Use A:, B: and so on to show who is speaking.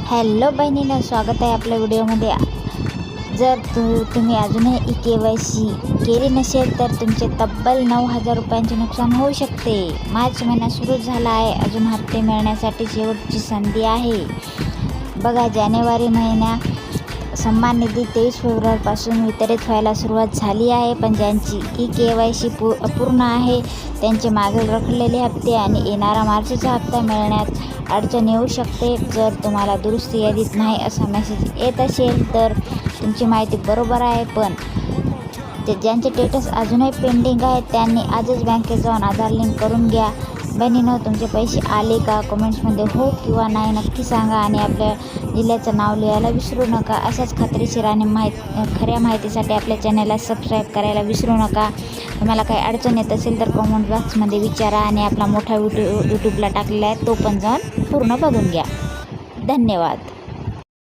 A: Hello बहिणींनो, स्वागत आहे आपल्या व्हिडिओमध्ये। जर तुम्ही अजूनही KYC केली नसेल तर तुमचे तब्बल 9,000 रुपयांचे नुकसान होऊ शकते। मार्च महिना सुरू झाला आहे, अजून हप्ते मिळण्यासाठी शेवटची संधी आहे। बघा, जानेवारी महिना सन्मान निधी 23 फेब्रुवारीपासून वितरित व्हायला सुरुवात झाली आहे, पण ज्यांची KYC अपूर्ण आहे त्यांचे मागील रखडलेले हप्ते आणि येणारा मार्चचा हप्ता मिळण्यात अडचण येऊ शकते। जर तुम्हाला दुरुस्ती यादीत नाही असा मेसेज येत असेल तर तुमची माहिती बरोबर आहे, पण ज्यांचे स्टेटस अजूनही पेंडिंग आहे त्यांनी आजच बँकेत जाऊन आधार लिंक करून घ्या। बहिणींनो, तुमचे पैसे आले का? कमेंट्समध्ये हो किंवा नाही नक्की सांगा आणि आपल्या जिल्ह्याचं नाव लिहायला विसरू नका। अशाच खात्रीशीर आणि खऱ्या माहितीसाठी आपल्या चॅनलला सबस्क्राईब करायला विसरू नका। तुम्हाला काही अडचण येत असेल तर कमेंट बॉक्समध्ये विचारा आणि आपला मोठा यूट्यूबला टाकलेला आहे तो पण जाऊन पूर्ण बघून घ्या। धन्यवाद।